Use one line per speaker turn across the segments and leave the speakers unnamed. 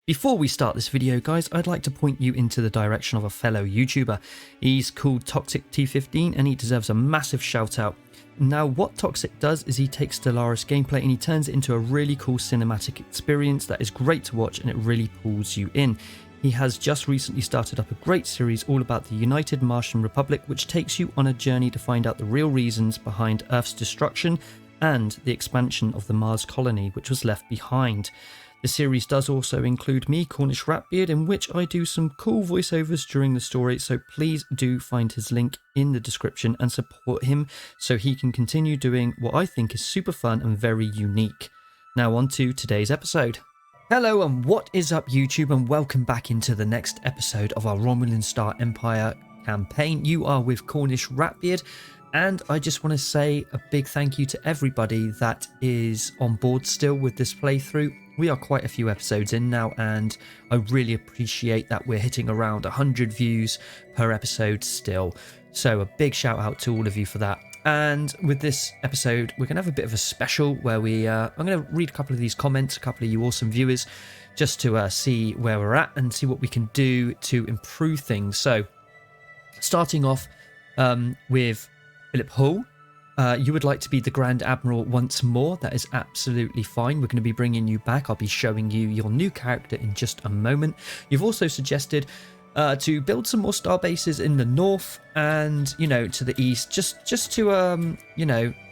Before we start this video, guys, I'd like to point you into the direction of a fellow YouTuber. He's called Toxic T15 and he deserves a massive shout out. Now, what Toxic does is he takes Stellaris gameplay and he turns it into a really cool cinematic experience that is great to watch and it really pulls you in. He has just recently started up a great series all about the United Martian Republic, which takes you on a journey to find out the real reasons behind Earth's destruction and the expansion of the Mars colony, which was left behind. The series does also include me, Cornish Ratbeard, in which I do some cool voiceovers during the story, so please do find his link in the description and support him so he can continue doing what I think is super fun and very unique. Now on to today's episode. Hello and what is up YouTube, and welcome back into the next episode of our Romulan Star Empire campaign. You are with Cornish Ratbeard, and I just want to say a big thank you to everybody that is on board still with this playthrough. We are quite a few episodes in now, and I really appreciate that we're hitting around 100 views per episode still. So a big shout out to all of you for that. And with this episode, we're going to have a bit of a special where I'm going to read a couple of these comments, a couple of you awesome viewers, just to see where we're at and see what we can do to improve things. So starting off with Phillip Hall. You would like to be the Grand Admiral once more. That is absolutely fine. We're going to be bringing you back. I'll be showing you your new character in just a moment. You've also suggested to build some more star bases in the north and, to the east, just to,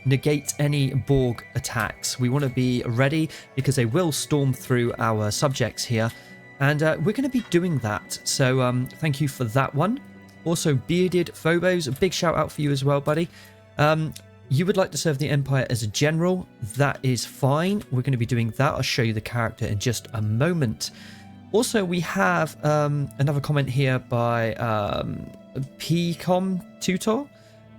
negate any Borg attacks. We want to be ready because they will storm through our subjects here, and we're going to be doing that. So thank you for that one. Also, Bearded Phobos, a big shout out for you as well, buddy. You would like to serve the Empire as a general. That is fine. We're going to be doing that. I'll show you the character in just a moment. Also, we have another comment here by PCOM Tutor,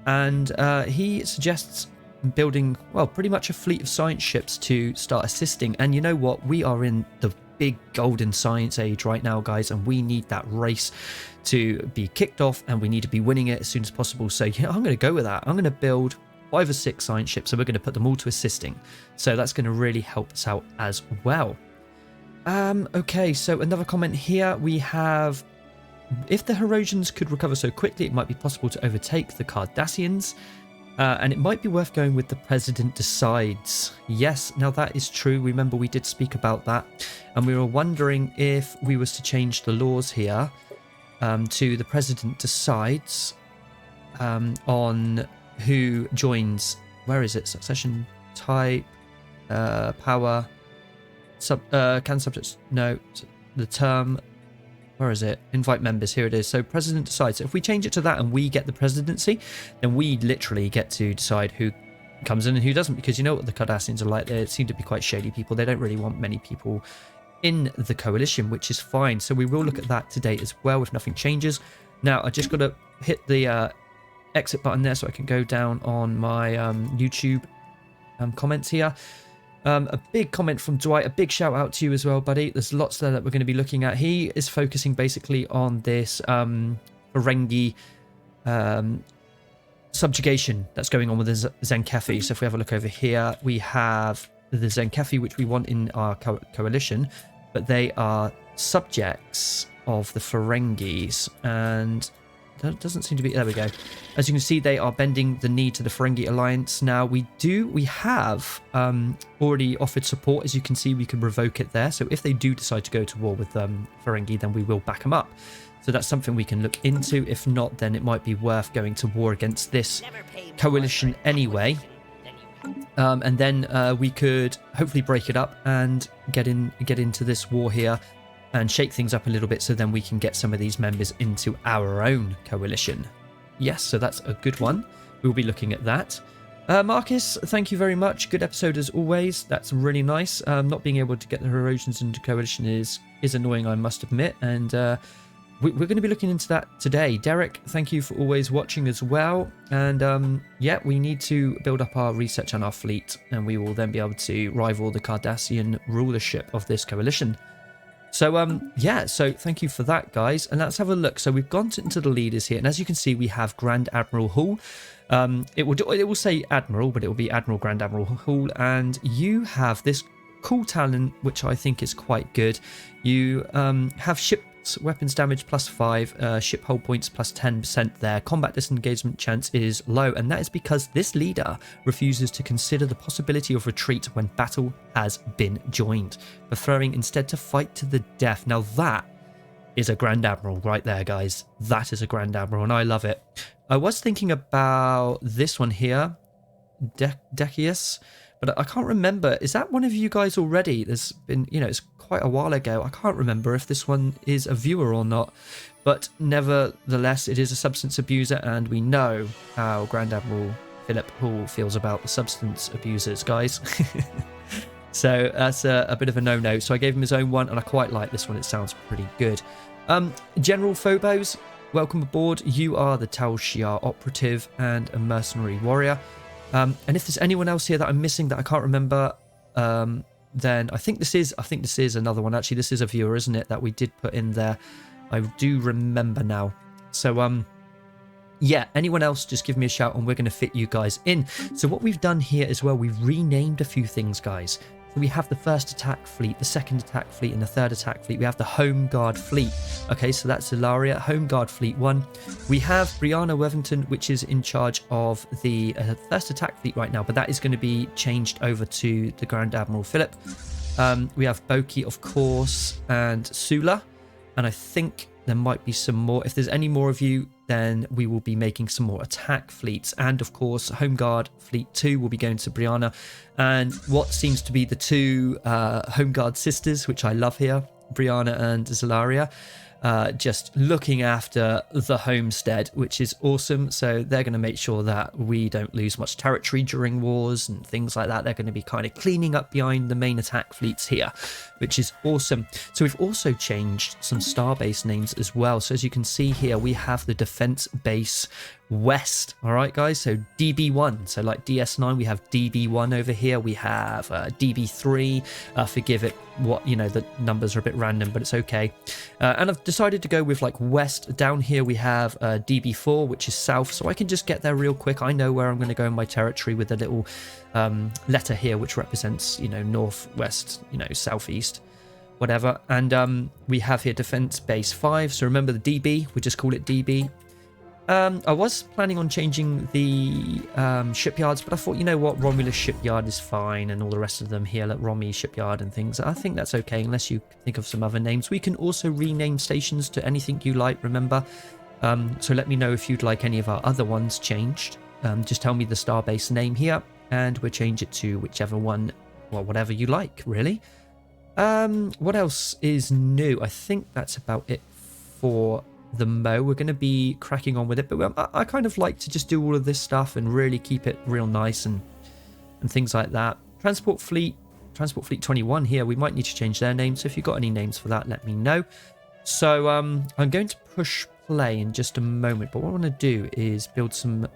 and he suggests building, well, pretty much a fleet of science ships to start assisting. And you know what? We are in the big golden science age right now, guys, and we need that race to be kicked off, and we need to be winning it as soon as possible. So yeah, I'm going to go with that. I'm going to build 5 or 6 science ships, so we're going to put them all to assisting. So that's going to really help us out as well. Okay, so another comment here we have: if the Herosians could recover so quickly, it might be possible to overtake the Cardassians, and it might be worth going with the President decides. Yes, now that is true. Remember, we did speak about that, and we were wondering if we was to change the laws here to the President decides on who joins. Where is it? Succession type, power, can subjects, no, the term, where is it? Invite members, here it is. So President decides. So if we change it to that and we get the presidency, then we literally get to decide who comes in and who doesn't, because you know what the Cardassians are like. They seem to be quite shady people. They don't really want many people in the coalition, which is fine. So we will look at that today as well if nothing changes. Now I just got to hit the exit button there so I can go down on my YouTube comments here. A big comment from Dwight, a big shout out to you as well, buddy. There's lots there that we're going to be looking at. He is focusing basically on this Ferengi subjugation that's going on with the Zenkefi. So if we have a look over here, we have the Zenkefi, which we want in our coalition, but they are subjects of the Ferengis, and that doesn't seem to be. There we go. As you can see, they are bending the knee to the Ferengi alliance. Now we have already offered support. As you can see, we can revoke it there. So if they do decide to go to war with Ferengi, then we will back them up. So that's something we can look into. If not, then it might be worth going to war against this coalition anyway. And then we could hopefully break it up and get into this war here and shake things up a little bit, so then we can get some of these members into our own coalition. Yes, so that's a good one. We'll be looking at that. Marcus, thank you very much. Good episode as always. That's really nice. Not being able to get the Herosians into coalition is annoying, I must admit. And we're going to be looking into that today. Derek, thank you for always watching as well. And yeah, we need to build up our research on our fleet, and we will then be able to rival the Cardassian rulership of this coalition. So yeah, so thank you for that, guys, and let's have a look. So we've gone into the leaders here, and as you can see, we have Grand Admiral Hall. It will say Admiral, but it will be Admiral Grand Admiral Hall, and you have this cool talent, which I think is quite good. You have ship's weapons damage +5, ship hull points +10% there. Combat disengagement chance is low, and that is because this leader refuses to consider the possibility of retreat when battle has been joined, preferring instead to fight to the death. Now that is a Grand Admiral right there, guys. That is a Grand Admiral, and I love it. I was thinking about this one here, Decius, but I can't remember. Is that one of you guys already? There's been, it's quite a while ago. I can't remember if this one is a viewer or not, but nevertheless, it is a substance abuser, and we know how Grand Admiral Phillip Hall feels about the substance abusers, guys. So that's a bit of a no-no. So I gave him his own one, and I quite like this one. It sounds pretty good. General Phobos, welcome aboard. You are the Tal Shiar operative and a mercenary warrior. And if there's anyone else here that I'm missing that I can't remember, then I think this is another one. Actually, this is a viewer, isn't it, that we did put in there? I do remember now. So yeah, anyone else, just give me a shout and we're going to fit you guys in. So what we've done here as well, we've renamed a few things, guys. So we have the first attack fleet, the second attack fleet, and the third attack fleet. We have the Home Guard fleet. Okay, so that's Ilaria, Home Guard fleet 1. We have Brianna Worthington, which is in charge of the first attack fleet right now, but that is going to be changed over to the Grand Admiral Philip. We have Boki, of course, and Sula, and I think there might be some more. If there's any more of you, then we will be making some more attack fleets. And of course, Home Guard Fleet 2 will be going to Brianna. And what seems to be the two Home Guard sisters, which I love here, Brianna and Zalaria, just looking after the homestead, which is awesome. So they're going to make sure that we don't lose much territory during wars and things like that. They're going to be kind of cleaning up behind the main attack fleets here, which is awesome. So we've also changed some starbase names as well. So as you can see here, we have the Defense Base West. All right, guys. So DB1. So like DS9, we have DB1 over here. We have DB3. Forgive it, the numbers are a bit random, but it's okay. And I've decided to go with like West. Down here we have DB4, which is South. So I can just get there real quick. I know where I'm going to go in my territory with a little letter here, which represents, Northwest, Southeast, whatever. And we have here Defense Base 5. So remember the DB, we just call it DB. I was planning on changing the shipyards, but I thought, you know what, Romulus Shipyard is fine, and all the rest of them here, like Romy Shipyard and things. I think that's okay, unless you think of some other names. We can also rename stations to anything you like, remember. So let me know if you'd like any of our other ones changed. Just tell me the starbase name here, and we'll change it to whichever one, well, whatever you like, really. What else is new? I think that's about it for the Mo. We're going to be cracking on with it, but I kind of like to just do all of this stuff and really keep it real nice and things like that. Transport Fleet 21 here, we might need to change their name, so if you've got any names for that, let me know. So I'm going to push play in just a moment, but what I want to do is build some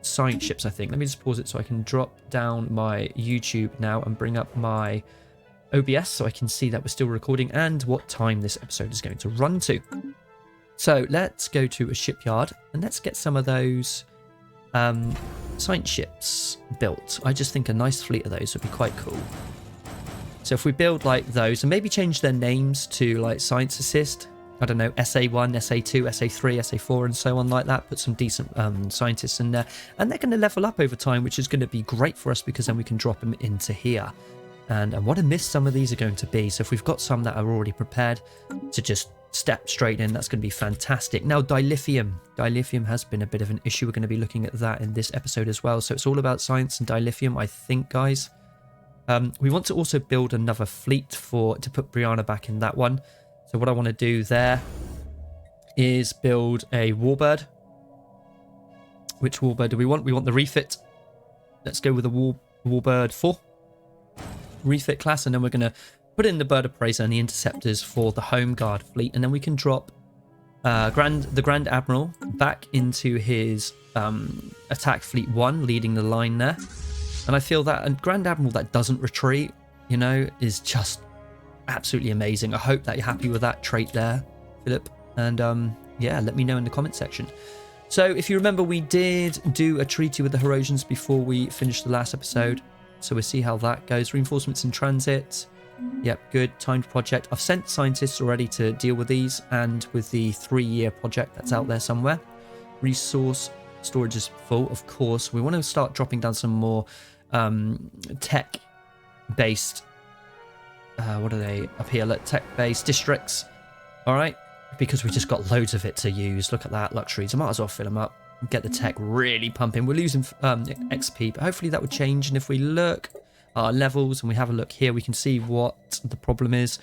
science ships, I think. Let me just pause it so I can drop down my YouTube now and bring up my OBS so I can see that we're still recording and what time this episode is going to run to. So let's go to a shipyard and let's get some of those science ships built. I just think a nice fleet of those would be quite cool. So if we build like those and maybe change their names to like Science Assist, I don't know, SA1, SA2, SA3, SA4 and so on like that, put some decent scientists in there, and they're going to level up over time, which is going to be great for us because then we can drop them into here. And what a miss some of these are going to be. So if we've got some that are already prepared to just step straight in, that's going to be fantastic. Now, dilithium. Dilithium has been a bit of an issue. We're going to be looking at that in this episode as well. So it's all about science and dilithium, I think, guys. We want to also build another fleet to put Brianna back in that one. So what I want to do there is build a warbird. Which warbird do we want? We want the refit. Let's go with the warbird 4 refit class, and then we're going to put in the bird appraiser and the interceptors for the Home Guard fleet, and then we can drop the Grand Admiral back into his attack fleet 1, leading the line there. And I feel that a Grand Admiral that doesn't retreat, is just absolutely amazing. I hope that you're happy with that trait there, Philip. And yeah, let me know in the comment section. So if you remember, we did do a treaty with the Herosians before we finished the last episode. So we'll see how that goes. Reinforcements in transit. Yep, good. Timed project. I've sent scientists already to deal with these and with the 3-year project that's out there somewhere. Resource storage is full, of course. We want to start dropping down some more tech-based... what are they up here? Look, tech-based districts. All right, because we just got loads of it to use. Look at that, luxuries. I might as well fill them up. Get the tech really pumping. We're losing XP, but hopefully that would change. And if we look at our levels and we have a look here, we can see what the problem is.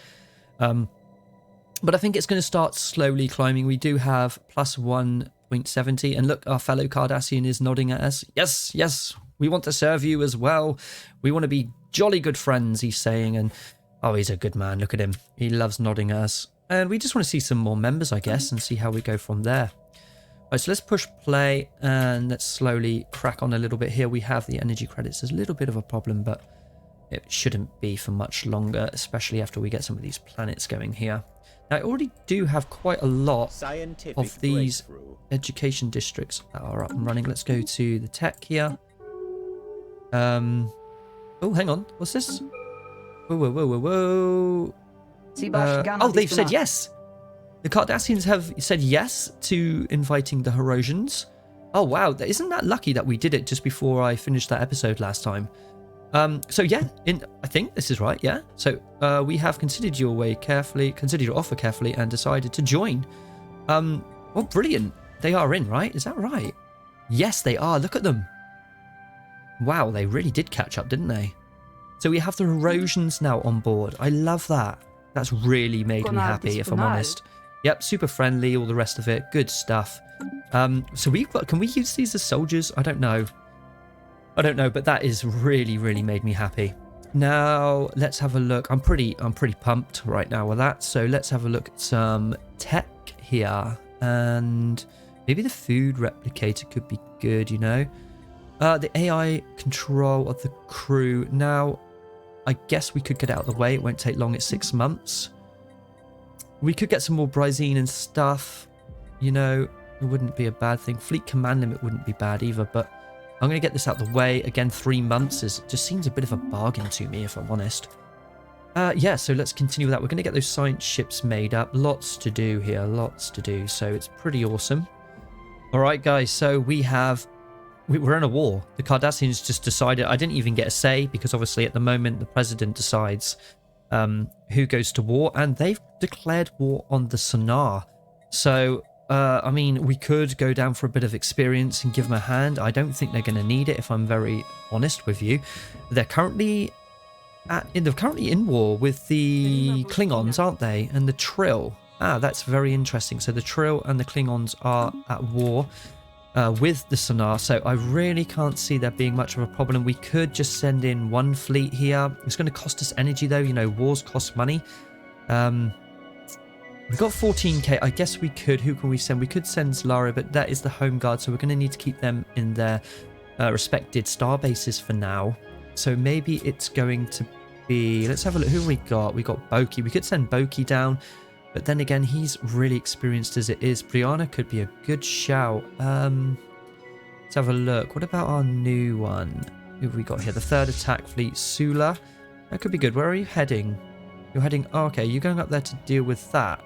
But I think it's going to start slowly climbing. We do have plus 1.70. And look, our fellow Cardassian is nodding at us. Yes, yes, we want to serve you as well. We want to be jolly good friends, he's saying. And oh, he's a good man. Look at him. He loves nodding at us. And we just want to see some more members, I guess, and see how we go from there. Right, so let's push play and let's slowly crack on a little bit here. We have the energy credits. There's a little bit of a problem, but it shouldn't be for much longer, especially after we get some of these planets going here. Now, I already do have quite a lot of these education districts that are up and running. Let's go to the tech here. Oh, hang on. What's this? Whoa, whoa, whoa, whoa, whoa. Oh, they've said yes. The Cardassians have said yes to inviting the Herosians. Oh, wow. Isn't that lucky that we did it just before I finished that episode last time? So, yeah, I think this is right, yeah. So, we have considered your offer carefully and decided to join. Well, brilliant. They are in, right? Is that right? Yes, they are. Look at them. Wow, they really did catch up, didn't they? So, we have the Herosians now on board. I love that. That's really made me happy, if I'm honest. Yep, super friendly, all the rest of it. Good stuff. So can we use these as soldiers? I don't know. But that is really, really made me happy. Now, let's have a look. I'm pretty pumped right now with that. So let's have a look at some tech here. And maybe the food replicator could be good, you know. The AI control of the crew. Now, I guess we could get it out of the way. It won't take long. It's 6 months. We could get some more Bryzine and stuff. You know, it wouldn't be a bad thing. Fleet command limit wouldn't be bad either. But I'm going to get this out of the way. Again, 3 months just seems a bit of a bargain to me, if I'm honest. Yeah, so let's continue with that. We're going to get those science ships made up. Lots to do here. Lots to do. So it's pretty awesome. All right, guys. So we're in a war. The Cardassians just decided. I didn't even get a say because obviously at the moment the president decides who goes to war, and they've declared war on the sonar. So I mean, we could go down for a bit of experience and give them a hand. I don't think they're going to need it, if I'm very honest with you. They're currently in war with the Klingons, aren't they? And the Trill. That's very interesting. So the Trill and the Klingons are at war with the sonar, so I really can't see there being much of a problem. We could just send in one fleet here. It's going to cost us energy though, you know, wars cost money. We've got 14k. I guess we could. Who can we send? We could send Stellaris, but that is the home guard, so we're going to need to keep them in their respected star bases for now. So maybe it's going to be... Let's have a look. Who have we got? We got Boki. We could send Boki down. But then again, he's really experienced as it is. Brianna could be a good shout. Let's have a look. What about our new one? Who have we got here? The 3rd Attack Fleet, Sula. That could be good. Where are you heading? You're heading... Oh, okay, you're going up there to deal with that.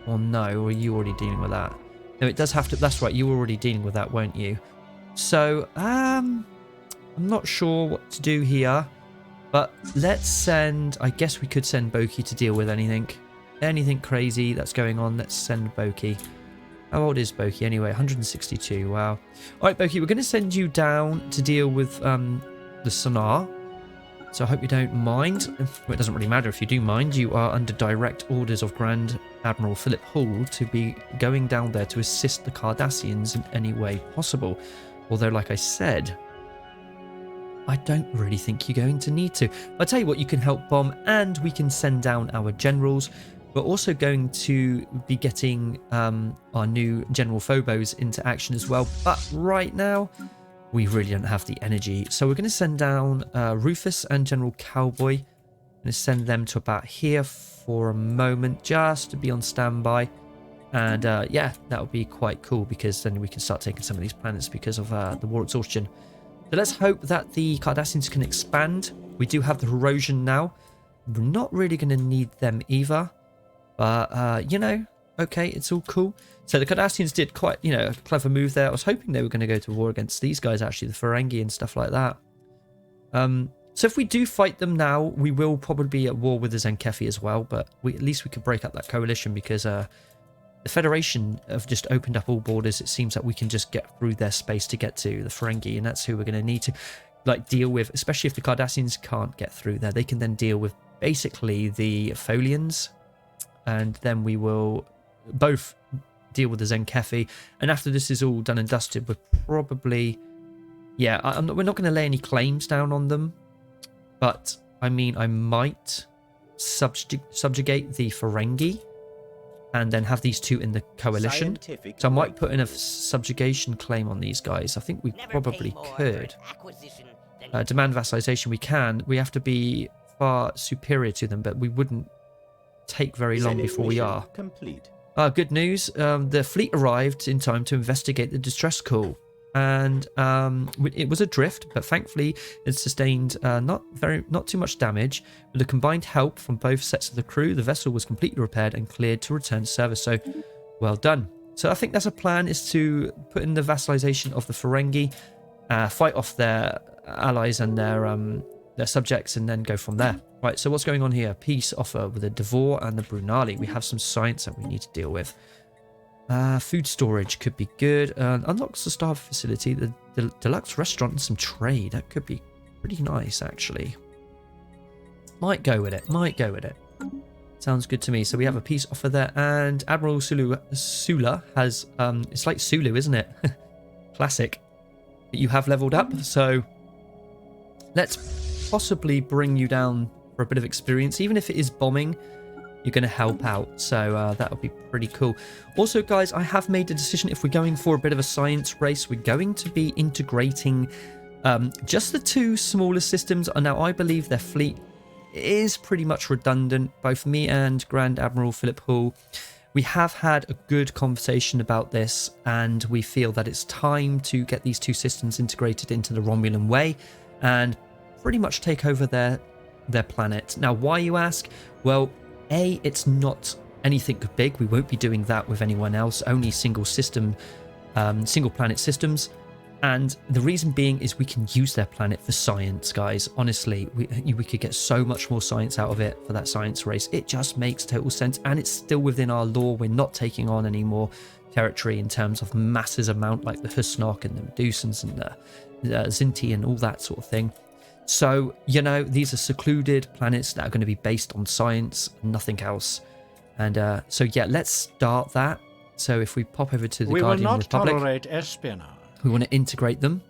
Or no, or are you already dealing with that? No, it does have to... That's right, you were already dealing with that, weren't you? So, I'm not sure what to do here. But let's send... I guess we could send Boki to deal with anything. Anything crazy that's going on, let's send Boki. How old is Boki anyway? 162, wow. Alright, Boki, we're going to send you down to deal with the sonar. So I hope you don't mind. Well, it doesn't really matter if you do mind. You are under direct orders of Grand Admiral Phillip Hall to be going down there to assist the Cardassians in any way possible. Although, like I said, I don't really think you're going to need to. I'll tell you what, you can help bomb and we can send down our generals. We're also going to be getting our new General Phobos into action as well. But right now, we really don't have the energy. So we're going to send down Rufus and General Cowboy. I'm going to send them to about here for a moment just to be on standby. And yeah, that would be quite cool because then we can start taking some of these planets because of the war exhaustion. So let's hope that the Cardassians can expand. We do have the Herosian now. We're not really going to need them either. But, you know, okay, it's all cool. So the Cardassians did quite, you know, a clever move there. I was hoping they were going to go to war against these guys, actually, the Ferengi and stuff like that. So if we do fight them now, we will probably be at war with the Zenkefi as well. But at least we could break up that coalition because the Federation have just opened up all borders. It seems that we can just get through their space to get to the Ferengi, and that's who we're going to need to like deal with, especially if the Cardassians can't get through there. They can then deal with basically the Folians, and then we will both deal with the Zenkefi. And after this is all done and dusted, we're probably, yeah, we're not going to lay any claims down on them, but I mean, I might subjugate the Ferengi and then have these two in the coalition. So I might put in a subjugation claim on these guys. I think we probably could. Demand vassalization, we can. We have to be far superior to them, but we wouldn't take very long before we are. Complete. Good news, the fleet arrived in time to investigate the distress call. And it was adrift, but thankfully it sustained not too much damage. With the combined help from both sets of the crew, the vessel was completely repaired and cleared to return to service. So, well done. So I think that's a plan, is to put in the vassalization of the Ferengi, fight off their allies and their subjects, and then go from there. Right, so what's going on here? Peace offer with the Devore and the Brunali. We have some science that we need to deal with. Food storage could be good. Unlocks the staff facility, the deluxe restaurant, and some trade. That could be pretty nice, actually. Might go with it. Sounds good to me. So we have a peace offer there, and Admiral Sula has it's like Sulu, isn't it? Classic. But you have leveled up, so let's possibly bring you down for a bit of experience. Even if it is bombing, you're going to help out, so that would be pretty cool. Also, guys, I have made a decision. If we're going for a bit of a science race, we're going to be integrating just the two smaller systems. Now, I believe their fleet is pretty much redundant. Both me and Grand Admiral Phillip Hall, we have had a good conversation about this, and we feel that it's time to get these two systems integrated into the Romulan way and pretty much take over their planet. Now, why, you ask? Well, A, it's not anything big. We won't be doing that with anyone else. Only single planet systems. And the reason being is we can use their planet for science, guys. Honestly, we could get so much more science out of it for that science race. It just makes total sense. And it's still within our law. We're not taking on any more territory in terms of masses amount like the Husnok and the Medusans and the Zinti and all that sort of thing. So, you know, these are secluded planets that are going to be based on science and nothing else. And so, yeah, let's start that. So if we pop over to the Guardian Republic,
we will not tolerate espionage.
We want to integrate them.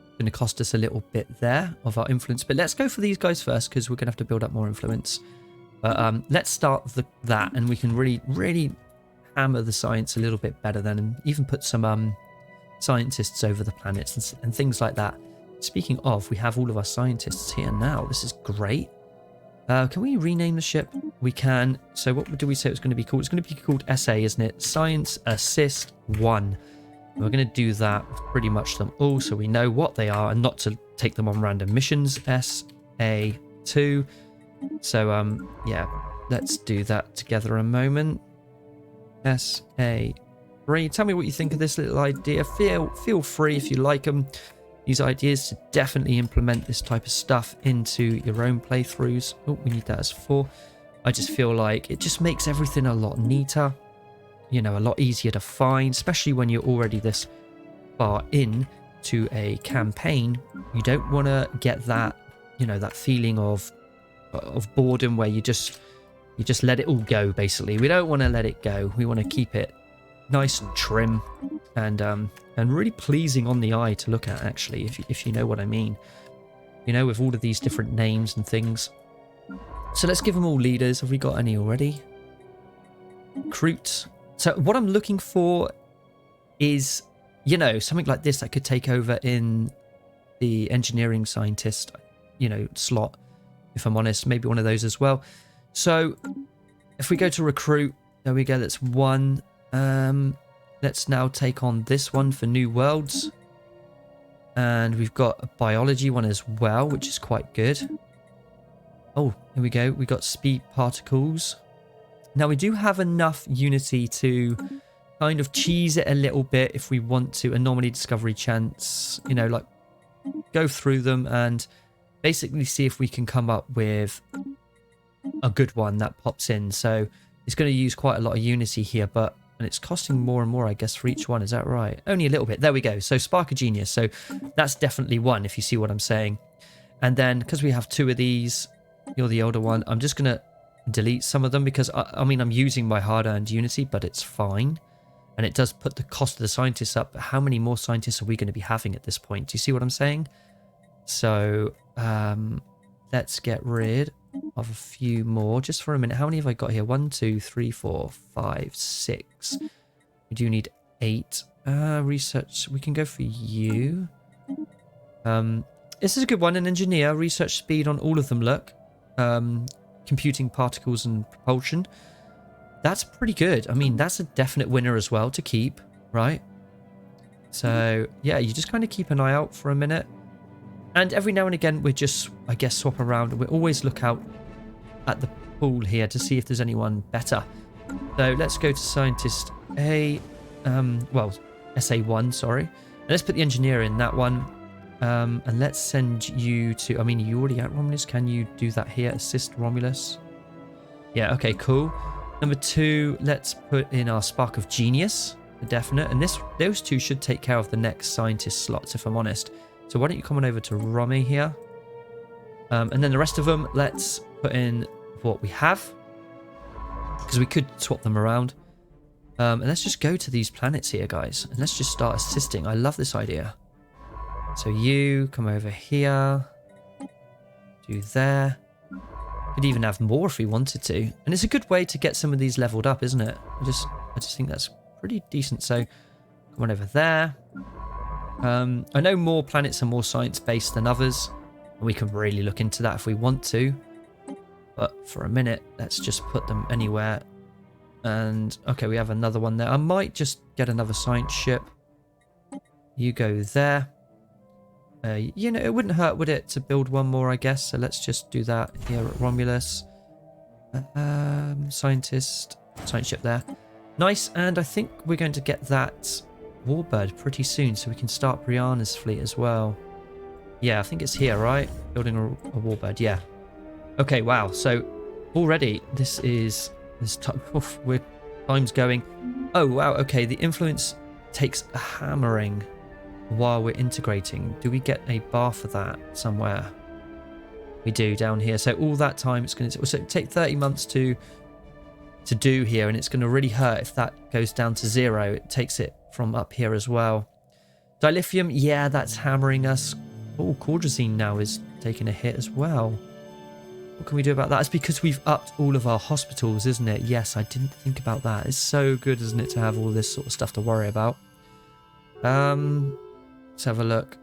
It's going to cost us a little bit there of our influence. But let's go for these guys first, because we're going to have to build up more influence. But let's start that, and we can really hammer the science a little bit better then, and even put some scientists over the planets and things like that. Speaking of, we have all of our scientists here now. This is great. Can we rename the ship? We can. So what do we say it's going to be called? It's going to be called SA, isn't it? Science Assist 1. We're going to do that with pretty much them all, so we know what they are and not to take them on random missions. SA2. So, yeah, let's do that together a moment. SA3. Tell me what you think of this little idea. Feel free if you like them. These ideas to definitely implement this type of stuff into your own playthroughs. Oh, we need that as 4. I just feel like it just makes everything a lot neater. You know, a lot easier to find, especially when you're already this far in to a campaign. You don't want to get that, you know, that feeling of boredom where you just let it all go, basically. We don't want to let it go. We want to keep it nice and trim and really pleasing on the eye to look at, actually, if you know what I mean. You know, with all of these different names and things. So let's give them all leaders. Have we got any already? Recruit. So what I'm looking for is, you know, something like this that could take over in the engineering scientist, you know, slot, if I'm honest. Maybe one of those as well. So if we go to recruit, there we go. That's 1. Let's now take on this one for New Worlds. And we've got a biology one as well, which is quite good. Oh, here we go. We got speed particles. Now we do have enough unity to kind of cheese it a little bit if we want to. Anomaly discovery chance, you know, like go through them and basically see if we can come up with a good one that pops in. So it's going to use quite a lot of unity here, but and it's costing more and more, I guess, for each one. Is that right? Only a little bit. There we go. So Spark of Genius. So that's definitely one, if you see what I'm saying. And then because we have two of these, you're the older one, I'm just going to delete some of them because I mean I'm using my hard-earned unity, but it's fine. And it does put the cost of the scientists up, but how many more scientists are we going to be having at this point? Do you see what I'm saying? So let's get rid of a few more just for a minute. How many have I got here? 1, 2, 3, 4, 5, 6. We do need 8. Research, we can go for you. This is a good one. An engineer, research speed on all of them, look. Computing particles and propulsion. That's pretty good. I mean, that's a definite winner as well to keep, right? So yeah, you just kind of keep an eye out for a minute. And every now and again, we just, I guess, swap around. We always look out at the pool here to see if there's anyone better. So let's go to Scientist A, well, SA1, sorry. And let's put the engineer in that one. And let's send you to, I mean, you already at Romulus. Can you do that here? Assist Romulus. Yeah, okay, cool. Number 2, let's put in our Spark of Genius, the definite. And those two should take care of the next scientist slots, if I'm honest. So why don't you come on over to Romy here? And then the rest of them, let's put in what we have. Because we could swap them around. And let's just go to these planets here, guys. And let's just start assisting. I love this idea. So you come over here. Do there. Could even have more if we wanted to. And it's a good way to get some of these leveled up, isn't it? I just think that's pretty decent. So come on over there. I know more planets are more science-based than others. And we can really look into that if we want to. But for a minute, let's just put them anywhere. And, okay, we have another one there. I might just get another science ship. You go there. You know, it wouldn't hurt, would it, to build one more, I guess. So let's just do that here at Romulus. Science ship there. Nice, and I think we're going to get that Warbird pretty soon, so we can start Brianna's fleet as well. Yeah, I think it's here, right? Building a Warbird, yeah. Okay, wow. So already time's going. Oh, wow. Okay, the influence takes a hammering while we're integrating. Do we get a bar for that somewhere? We do down here. So all that time it's going to take 30 months to do here, and it's going to really hurt if that goes down to 0. It takes it from up here as well. Dilithium, yeah, that's hammering us. Oh, Cordrazine now is taking a hit as well. What can we do about that? It's because we've upped all of our hospitals, isn't it? Yes, I didn't think about that. It's so good, isn't it, to have all this sort of stuff to worry about. Let's have a look.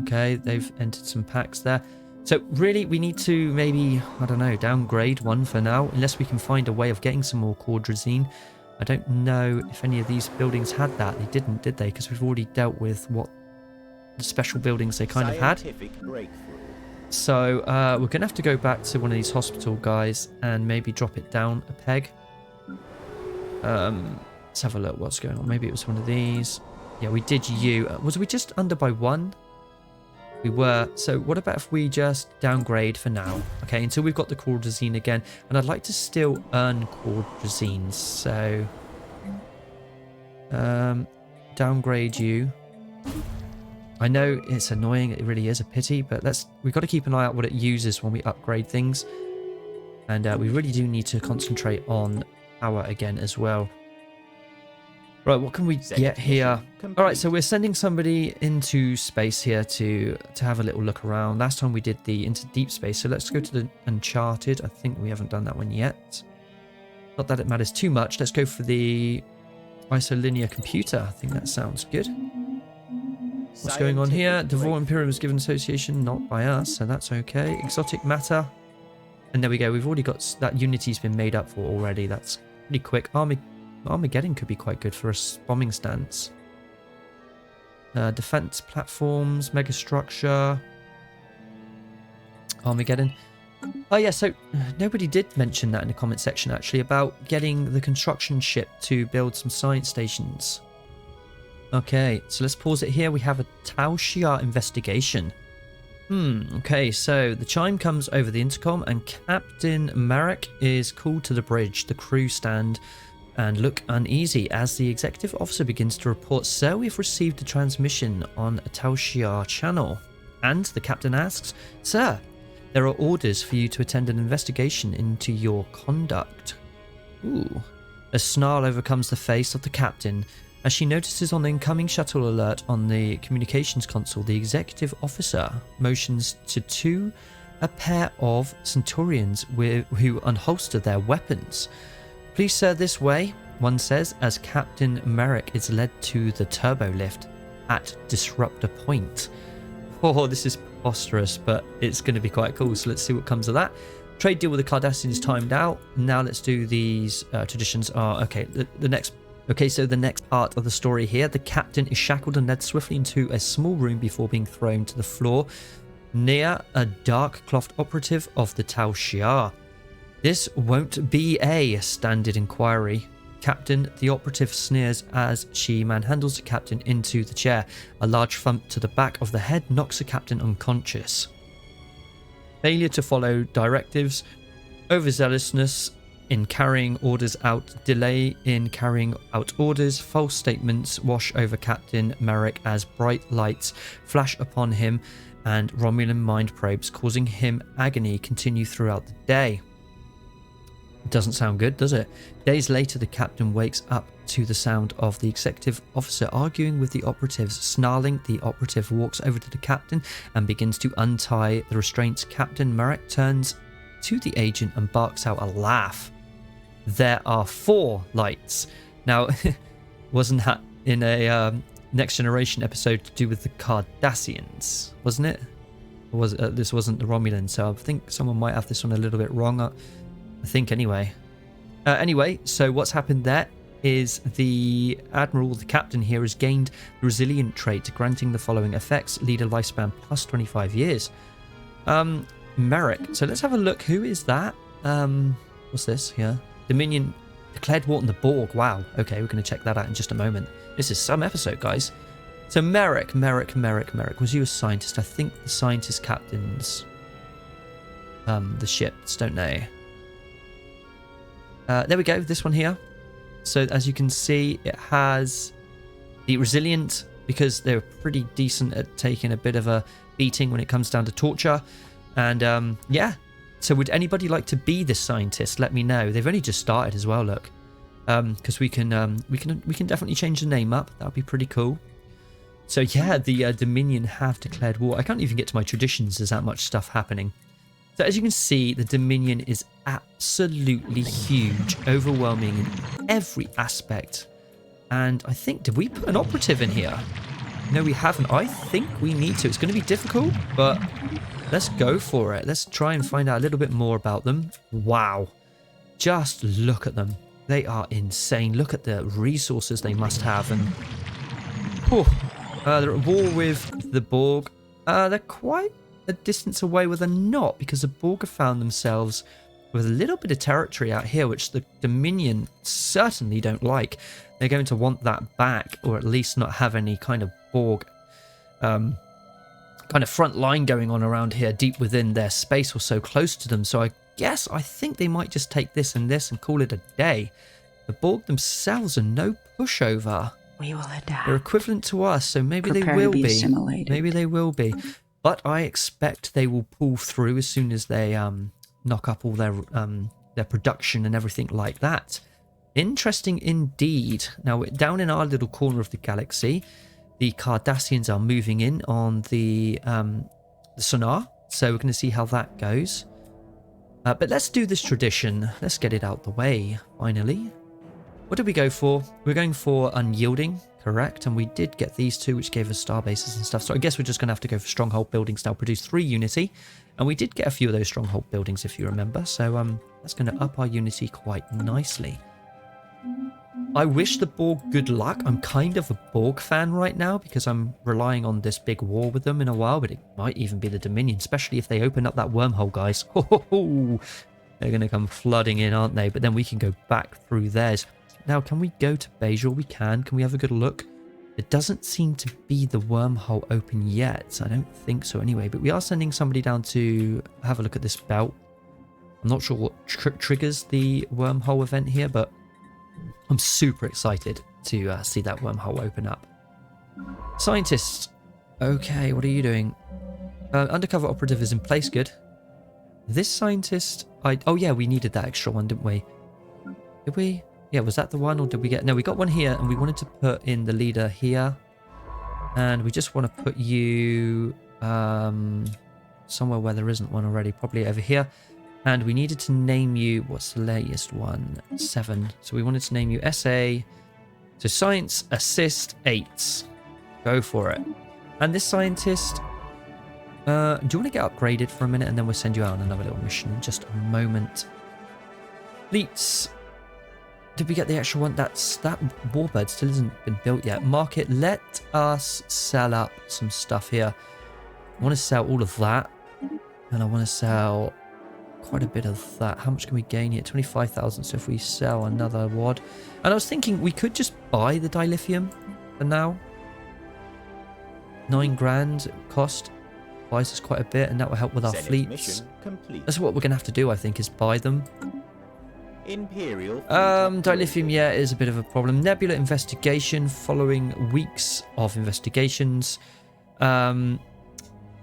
Okay, they've entered some packs there. So really, we need to maybe, I don't know, downgrade one for now, unless we can find a way of getting some more Cordrazine. I don't know if any of these buildings had that. They didn't, did they? Because we've already dealt with what the special buildings they kind of had. So we're going to have to go back to one of these hospital guys and maybe drop it down a peg. Let's have a look what's going on. Maybe it was one of these. Yeah, we did you. Was we just under by 1? We were. So what about if we just downgrade for now? Okay, until we've got the Cordrazine again. And I'd like to still earn Cordrazines. So downgrade you. I know it's annoying. It really is a pity. But we've got to keep an eye out what it uses when we upgrade things. And we really do need to concentrate on power again as well. Right, what can we get here? All right, so we're sending somebody into space here to have a little look around. Last time we did into deep space, so let's go to the Uncharted. I think we haven't done that one yet. Not that it matters too much. Let's go for the isolinear computer. I think that sounds good. What's going on here? Devore Imperium was given association, not by us, so that's okay. Exotic matter. And there we go. We've already got that Unity's been made up for already. That's pretty quick. Armageddon could be quite good for a bombing stance. defense platforms, megastructure, Armageddon. Oh yeah, so nobody did mention that in the comment section actually about getting the construction ship to build some science stations. Okay, so let's pause it here. We have a Tal Shiar investigation. Okay, so the chime comes over the intercom and Captain Marek is called to the bridge. The crew stand and look uneasy as the executive officer begins to report. Sir, we've received a transmission on a Tal Shiar channel. And the captain asks, Sir, there are orders for you to attend an investigation into your conduct. Ooh. A snarl overcomes the face of the captain as she notices on the incoming shuttle alert on the communications console, the executive officer motions to a pair of Centurions who unholster their weapons. Please, sir, this way, one says as Captain Marek is led to the turbo lift at Disruptor Point. Oh, this is preposterous, but it's going to be quite cool, so let's see what comes of that. Trade deal with the Cardassians timed out. Now let's do these traditions. Okay, the next... Okay, so the next part of the story here, the captain is shackled and led swiftly into a small room before being thrown to the floor near a dark-clothed operative of the Tal Shiar. This won't be a standard inquiry. Captain, the operative sneers as she manhandles the captain into the chair. A large thump to the back of the head knocks the captain unconscious. Failure to follow directives, overzealousness in carrying orders out, delay in carrying out orders, false statements wash over Captain Marek as bright lights flash upon him and Romulan mind probes causing him agony continue throughout the day. Doesn't sound good, does it? Days later, the captain wakes up to the sound of the executive officer arguing with the operatives. Snarling, the operative walks over to the captain and begins to untie the restraints. Captain Marek turns to the agent and barks out a laugh. There are 4 lights. Now, wasn't that in a Next Generation episode to do with the Cardassians, wasn't it? Or was it, this wasn't the Romulans, so I think someone might have this one a little bit wrong. I think anyway. Anyway, so what's happened there is the Admiral, the captain here, has gained the Resilient trait, granting the following effects. Leader lifespan plus 25 years. Marek. So let's have a look. Who is that? What's this here? Dominion declared war on the Borg. Wow. Okay, we're going to check that out in just a moment. This is some episode, guys. So Marek. Was you a scientist? I think the scientist captains the ships, don't they? There we go, this one here. So as you can see, it has the Resilient because they're pretty decent at taking a bit of a beating when it comes down to torture. And yeah, so would anybody like to be this scientist? Let me know. They've only just started as well, look. Because we can definitely change the name up. That would be pretty cool. So yeah, the Dominion have declared war. I can't even get to my traditions. There's that much stuff happening. So as you can see, the Dominion is absolutely huge, overwhelming in every aspect. And I think, did we put an operative in here? No, we haven't. I think we need to. It's going to be difficult, but let's go for it. Let's try and find out a little bit more about them. Wow. Just look at them. They are insane. Look at the resources they must have. And they're at war with the Borg. They're quite a distance away where they're not, because the Borg have found themselves with a little bit of territory out here, which the Dominion certainly don't like. They're going to want that back, or at least not have any kind of Borg kind of front line going on around here deep within their space or so close to them. So I think they might just take this and call it a day. The Borg themselves are no pushover.
We will adapt.
They're equivalent to us, so maybe
Prepare
they will
to be
be.
assimilated.
Maybe they will be. But I expect they will pull through as soon as they knock up all their production and everything like that. Interesting indeed. Now, down in our little corner of the galaxy, the Cardassians are moving in on the sonar. So we're going to see how that goes. But let's do this tradition. Let's get it out the way, finally. What did we go for? We're going for unyielding, correct? And we did get these 2, which gave us star bases and stuff. So I guess we're just going to have to go for stronghold buildings now. Produce 3 unity. And we did get a few of those stronghold buildings, if you remember. So that's going to up our unity quite nicely. I wish the Borg good luck. I'm kind of a Borg fan right now because I'm relying on this big war with them in a while, but it might even be the Dominion, especially if they open up that wormhole, guys. They're going to come flooding in, aren't they? But then we can go back through theirs. Now, can we go to Bajor? We can. Can we have a good look? It doesn't seem to be the wormhole open yet. I don't think so anyway, but we are sending somebody down to have a look at this belt. I'm not sure what triggers the wormhole event here, but I'm super excited to see that wormhole open up. Scientists. Okay, what are you doing? Undercover operative is in place. Good. This scientist... Oh, yeah, we needed that extra one, didn't we? Did we? Yeah, was that the one, or did we get... No, we got one here, and we wanted to put in the leader here. And we just want to put you somewhere where there isn't one already, probably over here. And we needed to name you... What's the latest one? 7. So we wanted to name you SA. So Science Assist 8. Go for it. And this scientist... do you want to get upgraded for a minute, and then we'll send you out on another little mission in just a moment. Fleets. Did we get the extra one? That warbird still hasn't been built yet. Market. Let us sell up some stuff here. I want to sell all of that, and I want to sell quite a bit of that. How much can we gain here? 25,000. So if we sell another wad, and I was thinking we could just buy the dilithium for now. 9 grand cost. Buys us quite a bit, and that will help with our fleets. That's what we're going to have to do, I think, is buy them.
Imperial.
Dilithium, yeah, is a bit of a problem. Nebula investigation following weeks of investigations. The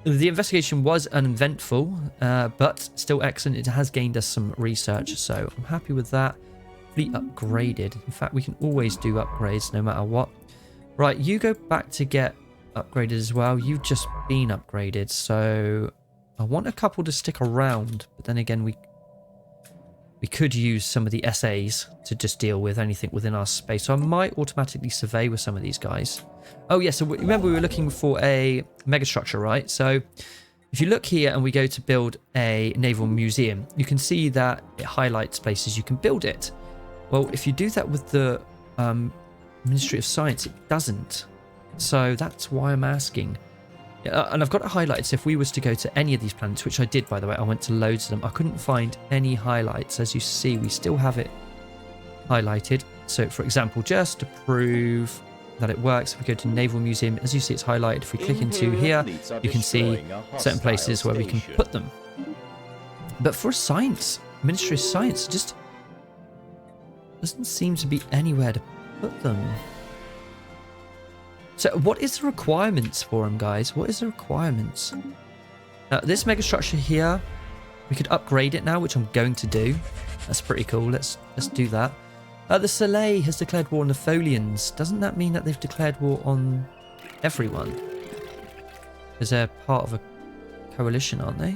investigation was uneventful, but still excellent. It has gained us some research, so I'm happy with that. Fleet upgraded. In fact, we can always do upgrades no matter what. Right, you go back to get upgraded as well. You've just been upgraded, so I want a couple to stick around, but then again we could use some of the SAs to just deal with anything within our space, so I might automatically survey with some of these guys. Oh yeah, so remember we were looking for a megastructure, right? So if you look here and we go to build a naval museum, you can see that it highlights places you can build it. Well, if you do that with the Ministry of Science, it doesn't. So that's why I'm asking. And I've got it highlighted, so if we was to go to any of these planets, which I did, by the way, I went to loads of them, I couldn't find any highlights. As you see, we still have it highlighted. So, for example, just to prove that it works, if we go to Naval Museum, as you see, it's highlighted. If we click into here, you can see certain places where we can put them. But for science, Ministry of Science, it just doesn't seem to be anywhere to put them. So what is the requirements for them, guys? What is the requirements? This megastructure here, we could upgrade it now, which I'm going to do. That's pretty cool. Let's do that. The Soleil has declared war on the Folians. Doesn't that mean that they've declared war on everyone? Because they're part of a coalition, aren't they?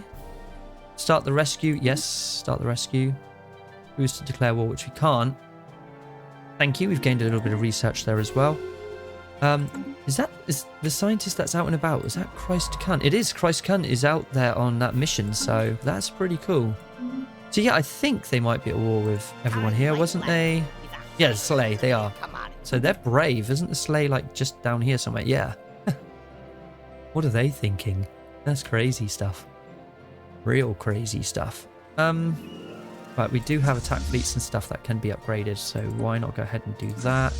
Start the rescue. Yes, start the rescue. Who's to declare war, which we can't. Thank you. We've gained a little bit of research there as well. Is the scientist that's out and about, is that Christ Cunt? It is. Christ Cunt is out there on that mission, so that's pretty cool. So yeah, I think they might be at war with everyone here, wasn't they? Yeah, the Sleigh, they are. So they're brave. Isn't the Sleigh like just down here somewhere? Yeah. What are they thinking? That's crazy stuff. Real crazy stuff. But we do have attack fleets and stuff that can be upgraded, so why not go ahead and do that?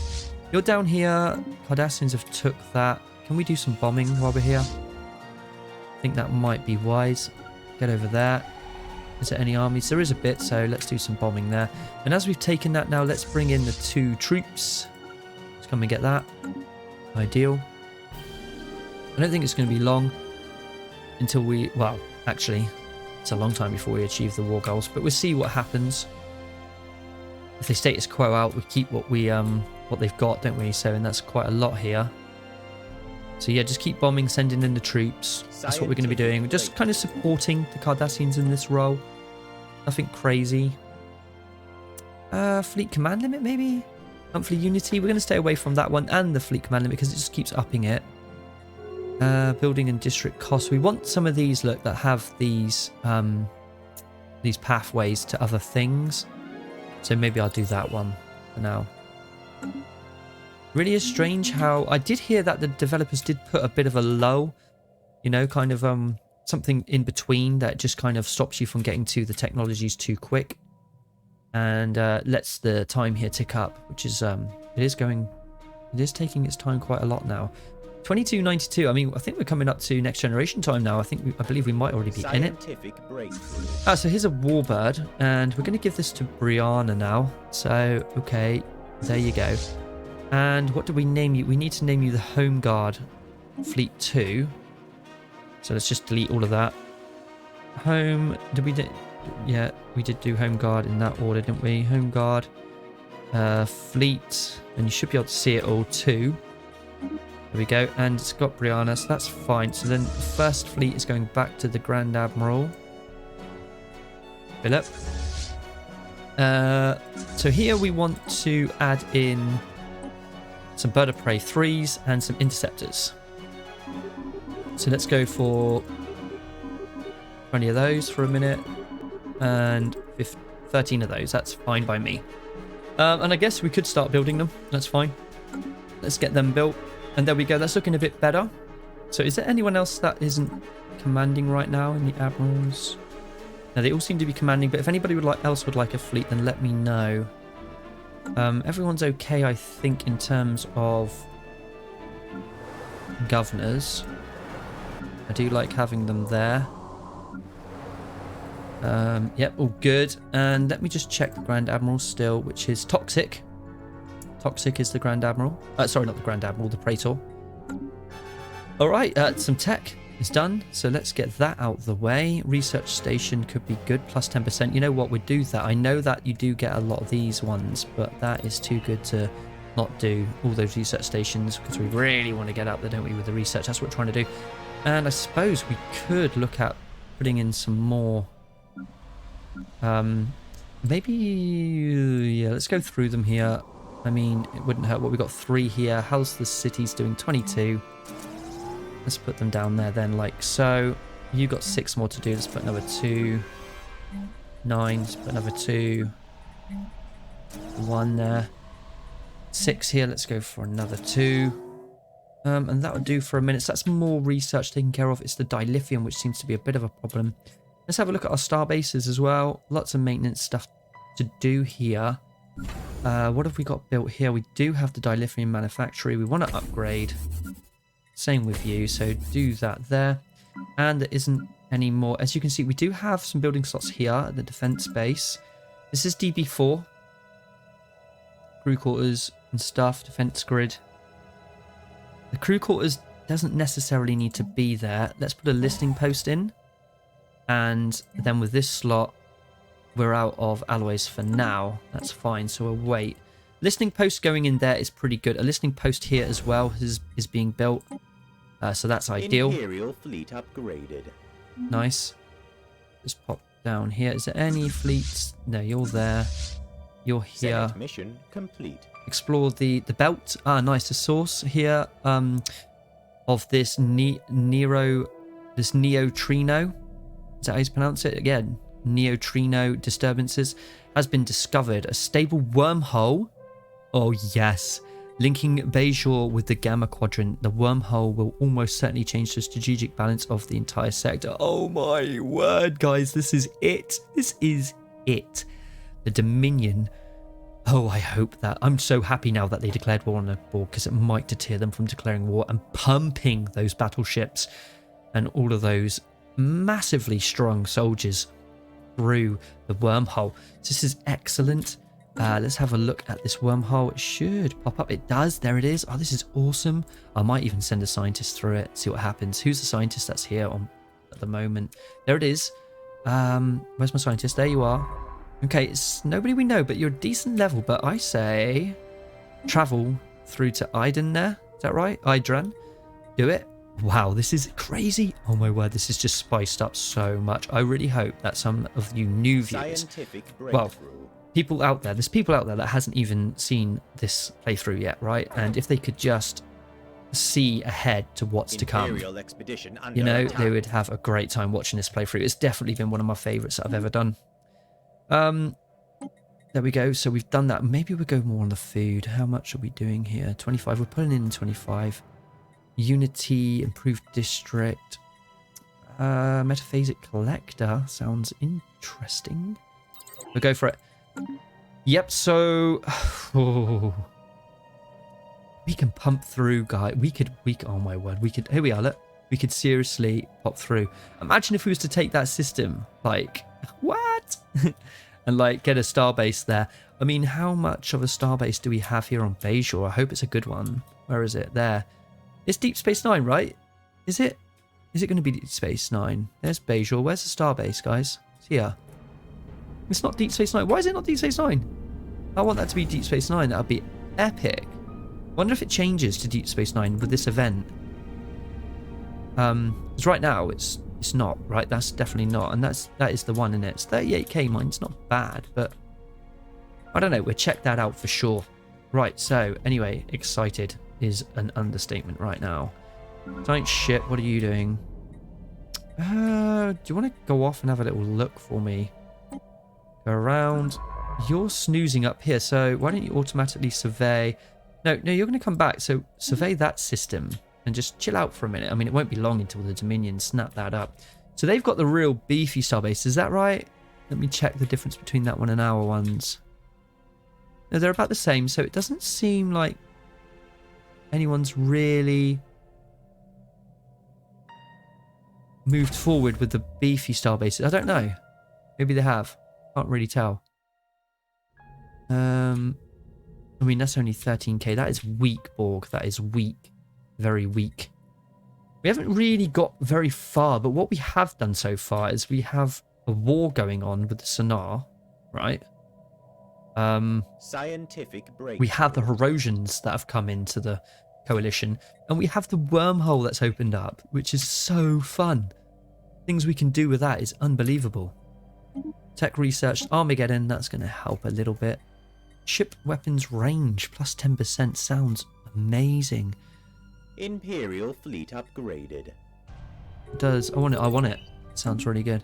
You're down here. Cardassians have took that. Can we do some bombing while we're here? I think that might be wise. Get over there. Is there any armies? There is a bit, so let's do some bombing there. And as we've taken that now, let's bring in the 2 troops. Let's come and get that. Ideal. I don't think it's going to be long until we... Well, actually, it's a long time before we achieve the war goals, but we'll see what happens. If they status quo out, we keep what they've got, don't we? So, and that's quite a lot here. So yeah, just keep bombing, sending in the troops. That's what we're going to be doing. We're just kind of supporting the Cardassians in this role. Nothing crazy. Fleet command limit, maybe? Monthly unity. We're going to stay away from that one and the fleet command limit because it just keeps upping it. Building and district costs. We want some of these, look, that have these pathways to other things. So maybe I'll do that one for now. Really is strange how... I did hear that the developers did put a bit of a lull, you know, kind of something in between that just kind of stops you from getting to the technologies too quick and lets the time here tick up, which is it is taking its time quite a lot now. 2292. I mean, I think we're coming up to next generation time now. I believe we might already be in it. So here's a warbird, and we're going to give this to Brianna now. So okay, there you go. And what do we name you? We need to name you the Home Guard Fleet 2. So let's just delete all of that. Home, yeah, we did do Home Guard in that order, didn't we? Home Guard, Fleet, and you should be able to see it all too. There we go, and it's got Brianna, so that's fine. So then the first fleet is going back to the Grand Admiral, Phillip. So here we want to add in some bird of prey 3s and some interceptors. So let's go for 20 of those for a minute and 13 of those. That's fine by me. And I guess we could start building them. That's fine. Let's get them built. And there we go. That's looking a bit better. So is there anyone else that isn't commanding right now in the admirals? No, they all seem to be commanding. But if anybody else would like a fleet, then let me know. Everyone's okay, I think, in terms of governors. I do like having them there. Yep, all good. And let me just check the Grand Admiral still, which is Toxic. Toxic is the Grand Admiral. Sorry, not the Grand Admiral, the Praetor. All right, some tech is done. So let's get that out of the way. Research station could be good, plus 10%. You know what, we'd do that. I know that you do get a lot of these ones, but that is too good to not do all those research stations because we really want to get up there, don't we, with the research. That's what we're trying to do. And I suppose we could look at putting in some more... maybe... yeah, let's go through them here. I mean, it wouldn't hurt. What we got 3 here. How's the cities doing? 22. Let's put them down there then, like so. You got 6 more to do. Let's put another 2. 9. Let's put another 2. 1 there. 6 here. Let's go for another 2. And that would do for a minute. So that's more research taken care of. It's the dilithium, which seems to be a bit of a problem. Let's have a look at our star bases as well. Lots of maintenance stuff to do here. What have we got built here? We do have the dilithium manufactory. We want to upgrade. Same with you, so do that there. And there isn't any more. As you can see, we do have some building slots here at the defense base. This is DB4. Crew quarters and stuff, defense grid. The crew quarters doesn't necessarily need to be there. Let's put a listening post in. And then with this slot, we're out of alloys for now. That's fine, so we'll wait. Listening post going in there is pretty good. A listening post here as well is being built. So that's ideal.
Imperial fleet upgraded.
Nice. Just pop down here. Is there any fleets? No, you're there. You're here.
Senate mission complete.
Explore the belt. Ah, nice. The source here of this neutrino. Is that how you pronounce it? Again, neutrino disturbances has been discovered. A stable wormhole. Oh yes. Linking Bajor with the Gamma Quadrant, the wormhole will almost certainly change the strategic balance of the entire sector. Oh my word, guys, this is it. This is it. The Dominion. Oh, I hope that. I'm so happy now that they declared war on the board because it might deter them from declaring war and pumping those battleships and all of those massively strong soldiers through the wormhole. So this is excellent. Let's have a look at this wormhole. It should pop up. It does. There it is. Oh, this is awesome. I might even send a scientist through it, see what happens. Who's the scientist that's here at the moment? There it is. Where's my scientist? There you are. Okay, it's nobody we know, but you're a decent level. But I say travel through to Iden there. Is that right? Idran. Do it. Wow, this is crazy. Oh my word, this is just spiced up so much. I really hope that some of you new viewers, well, people out there, there's people out there that hasn't even seen this playthrough yet, right? And if they could just see ahead to what's to come, you know, they would have a great time watching this playthrough. It's definitely been one of my favorites that I've ever done. There we go. So we've done that. Maybe we'll go more on the food. How much are we doing here? 25. We're putting in 25. Unity, improved district. Metaphasic collector. Sounds interesting. We'll go for it. Yep, so... Oh, we can pump through, guys. We could, oh my word. We could, here we are, look. We could seriously pop through. Imagine if we was to take that system. Like, what? And like get a starbase there. I mean, how much of a starbase do we have here on Bajor? I hope it's a good one. Where is it? There. It's Deep Space Nine, right? Is it? Is it going to be Deep Space Nine? There's Bajor. Where's the starbase, guys? It's here. It's not Deep Space Nine. Why is it not Deep Space Nine? I want that to be Deep Space Nine. That would be epic. Wonder if it changes to Deep Space Nine with this event. Because right now it's not, right? That's definitely not, and that is the one in it. It's 38k. Mine's not bad, but I don't know. We'll check that out for sure. Right. So anyway, excited is an understatement right now. Giant ship. What are you doing? Do you want to go off and have a little look for me? Go around. You're snoozing up here, so why don't you automatically survey? No, you're going to come back. So survey that system. And just chill out for a minute. I mean, it won't be long until the Dominion snap that up. So they've got the real beefy starbase. Is that right? Let me check the difference between that one and our ones. No, they're about the same. So it doesn't seem like anyone's really moved forward with the beefy starbases. I don't know. Maybe they have. Can't really tell. I mean, that's only 13k. That is weak, Borg. That is weak. Very weak. We haven't really got very far, but what we have done so far is we have a war going on with the sonar, right?
Scientific break.
We have the Herosians that have come into the coalition, and we have the wormhole that's opened up, which is so fun. Things we can do with that is unbelievable. Tech research, Armageddon, that's going to help a little bit. Ship weapons range plus 10% sounds amazing.
Imperial fleet upgraded.
It does. I want it. Sounds really good.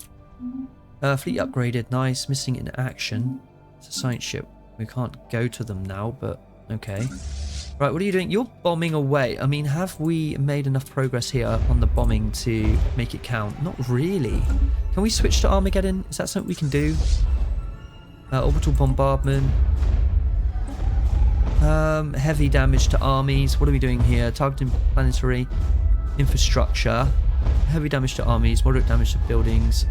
Fleet upgraded. Nice. Missing in action. It's a science ship. We can't go to them now, but okay. Right, what are you doing? You're bombing away. I mean, have we made enough progress here on the bombing to make it count? Not really. Can we switch to Armageddon? Is that something we can do? Orbital bombardment. Heavy damage to armies. What are we doing here? Targeting planetary infrastructure. Heavy damage to armies. Moderate damage to buildings.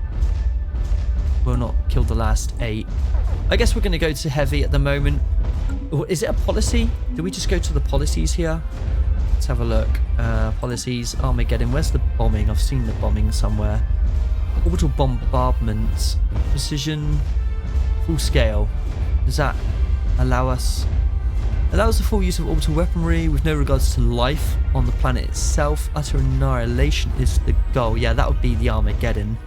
Will not kill the last 8. I guess we're going to go to heavy at the moment. Is it a policy? Do we just go to the policies here? Let's have a look. Policies. Armageddon. Where's the bombing? I've seen the bombing somewhere. Orbital bombardment. Precision. Full scale. Does that allow us... Allows the full use of orbital weaponry with no regards to life on the planet itself. Utter annihilation is the goal. Yeah, that would be the Armageddon.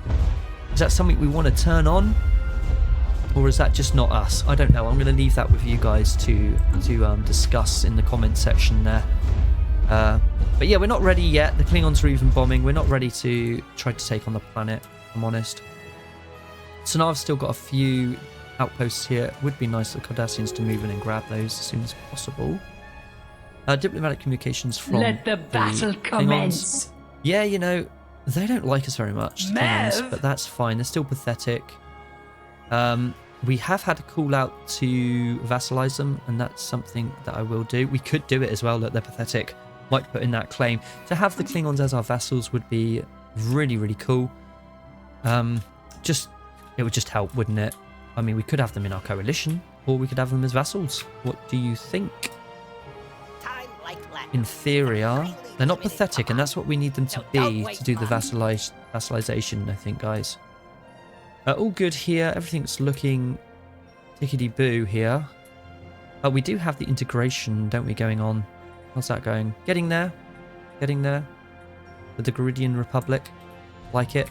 Is that something we want to turn on? Or is that just not us? I don't know. I'm going to leave that with you guys to discuss in the comment section there. But yeah, we're not ready yet. The Klingons are even bombing. We're not ready to try to take on the planet, if I'm honest. So now I've still got a few outposts here. It would be nice for the Cardassians to move in and grab those as soon as possible. Diplomatic communications from
Let the battle commence.
Yeah, you know, they don't like us very much, the Klingons, but that's fine. They're still pathetic. We have had a call out to vassalize them, and that's something that I will do. We could do it as well. Look, they're pathetic. Might put in that claim. To have the Klingons as our vassals would be really, really cool. It would just help, wouldn't it? I mean, we could have them in our coalition, or we could have them as vassals. What do you think? Inferior. They're not pathetic, and that's what we need them to be to do the vassalization, I think, guys. All good here. Everything's looking tickety-boo here. We do have the integration, don't we, going on? How's that going? Getting there. Getting there. With the Geridian Republic. Like it.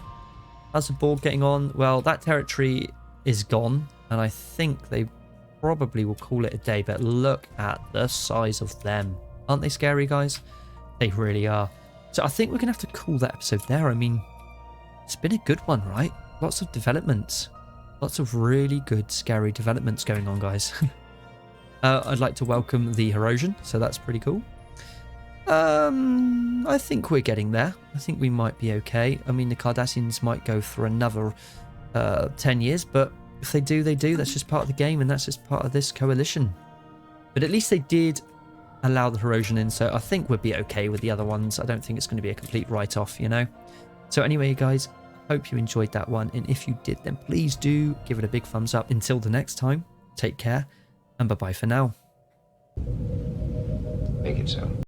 How's the Borg getting on? Well, that territory is gone, and I think they probably will call it a day, but look at the size of them. Aren't they scary, guys? They really are. So I think we're going to have to call that episode there. I mean, it's been a good one, right? Lots of developments. Lots of really good, scary developments going on, guys. I'd like to welcome the Herosian, so that's pretty cool. I think we're getting there. I think we might be okay. I mean, the Cardassians might go for another 10 years, but if they do, they do. That's just part of the game, and that's just part of this coalition. But at least they did allow the Herosian in, so I think we'll be okay with the other ones. I don't think it's going to be a complete write-off, you know? So anyway, guys, hope you enjoyed that one, and if you did, then please do give it a big thumbs up. Until the next time, take care, and bye-bye for now.
Make it so.